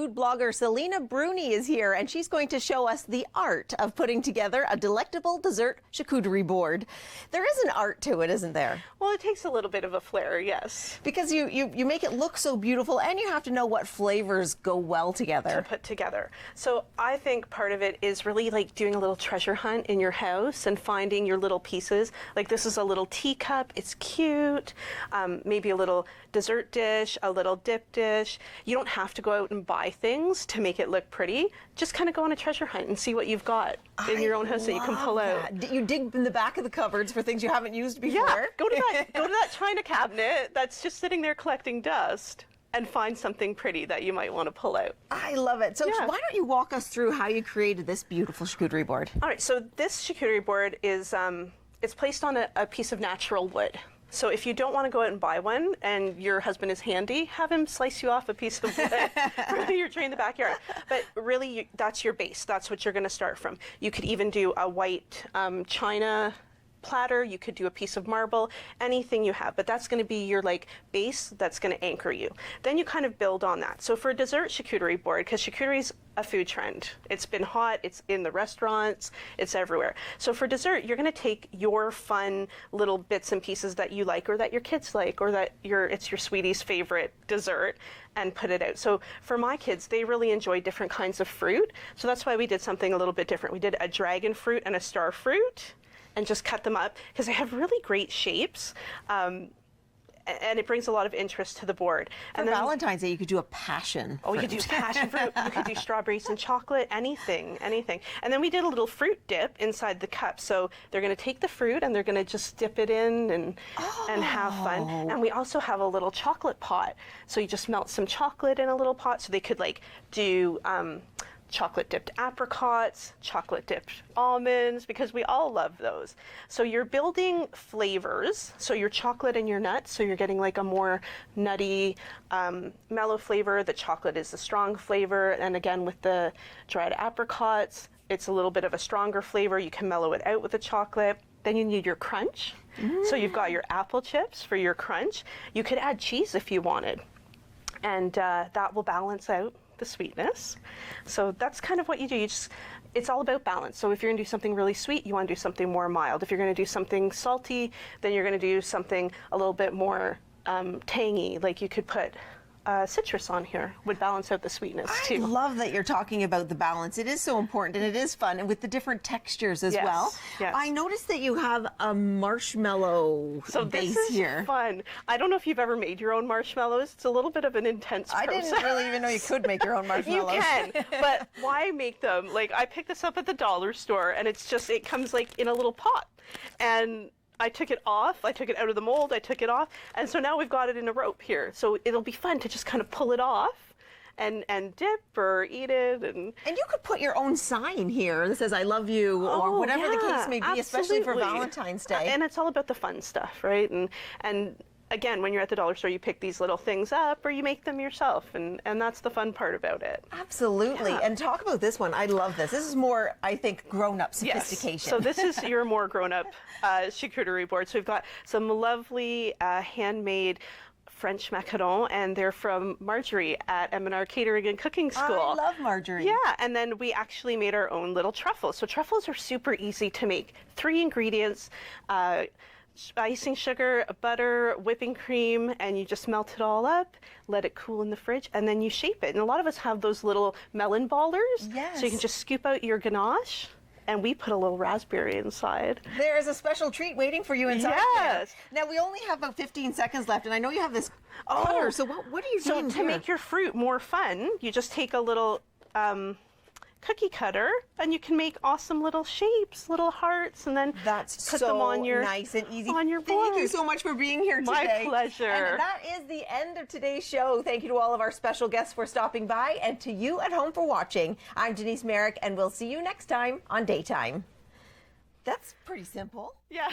food blogger Selena Bruni is here, and she's going to show us the art of putting together a delectable dessert charcuterie board. There is an art to it, isn't there? Well, it takes a little bit of a flair, yes. Because you make it look so beautiful, and you have to know what flavors go well together. To put together. So I think part of it is really like doing a little treasure hunt in your house and finding your little pieces. Like this is a little teacup, it's cute. Maybe a little dessert dish, a little dip dish. You don't have to go out and buy things to make it look pretty. Just kind of go on a treasure hunt and see what you've got in your own house that you can pull out. You dig in the back of the cupboards for things you haven't used before. Yeah, go to that china cabinet that's just sitting there collecting dust and find something pretty that you might want to pull out. I love it. So why don't you walk us through how you created this beautiful charcuterie board? All right, so this charcuterie board is it's placed on a piece of natural wood. So if you don't want to go out and buy one and your husband is handy, have him slice you off a piece of wood for your tree in the backyard. But really, that's your base. That's what you're going to start from. You could even do a white china platter, you could do a piece of marble, anything you have, but that's going to be your like base that's going to anchor you. Then you kind of build on that. So for a dessert charcuterie board, because charcuterie is a food trend, it's been hot, it's in the restaurants, it's everywhere. So for dessert, you're going to take your fun little bits and pieces that you like, or that your kids like, or that it's your sweetie's favorite dessert, and put it out. So for my kids, they really enjoy different kinds of fruit, so that's why we did something a little bit different. We did a dragon fruit and a star fruit, and just cut them up because they have really great shapes, and it brings a lot of interest to the board. For Valentine's Day, you could do a passion. Oh, you could do passion fruit. You could do strawberries and chocolate, anything. And then we did a little fruit dip inside the cup. So they're going to take the fruit and they're going to just dip it in and have fun. And we also have a little chocolate pot. So you just melt some chocolate in a little pot. So they could like do chocolate dipped apricots, chocolate dipped almonds, because we all love those. So you're building flavors, so your chocolate and your nuts, so you're getting like a more nutty, mellow flavor. The chocolate is the strong flavor, and again with the dried apricots, it's a little bit of a stronger flavor. You can mellow it out with the chocolate. Then you need your crunch. So you've got your apple chips for your crunch. You could add cheese if you wanted, and that will balance out the sweetness. So that's kind of what you do. It's all about balance. So if you're going to do something really sweet, you want to do something more mild. If you're going to do something salty, then you're going to do something a little bit more tangy. Like you could put citrus on here, would balance out the sweetness too. I love that you're talking about the balance. It is so important, and it is fun, and with the different textures as well. Yes. I noticed that you have a marshmallow base here. This is fun. I don't know if you've ever made your own marshmallows. It's a little bit of an intense process. I didn't really even know you could make your own marshmallows. You can, but why make them? Like I picked this up at the dollar store, and it comes like in a little pot, and I took it off, I took it out of the mold, I took it off, and so now we've got it in a rope here. So it'll be fun to just kind of pull it off and dip or eat it. And you could put your own sign here that says I love you, or whatever the case may be, especially for Valentine's Day. And it's all about the fun stuff, right? And again, when you're at the dollar store, you pick these little things up or you make them yourself, and that's the fun part about it. Absolutely. Yeah. And talk about this one. I love this. This is more, I think, grown-up sophistication. Yes. So this is your more grown-up charcuterie board. So we've got some lovely handmade French macarons, and they're from Marjorie at M&amp Catering and Cooking School. I love Marjorie. Yeah, and then we actually made our own little truffles. So truffles are super easy to make. 3 ingredients, icing sugar, butter, whipping cream, and you just melt it all up, let it cool in the fridge, and then you shape it. And a lot of us have those little melon ballers. Yes. So you can just scoop out your ganache, and we put a little raspberry inside. There is a special treat waiting for you inside. Yes. There. Now, we only have about 15 seconds left, and I know you have this cutter, so what are you doing to make your fruit more fun, you just take a little cookie cutter, and you can make awesome little shapes, little hearts, and then put them on your nice and easy on your board. Thank you so much for being here today. My pleasure. And that is the end of today's show. Thank you to all of our special guests for stopping by, and to you at home for watching. I'm Denise Merrick, and we'll see you next time on Daytime. That's pretty simple. Yeah.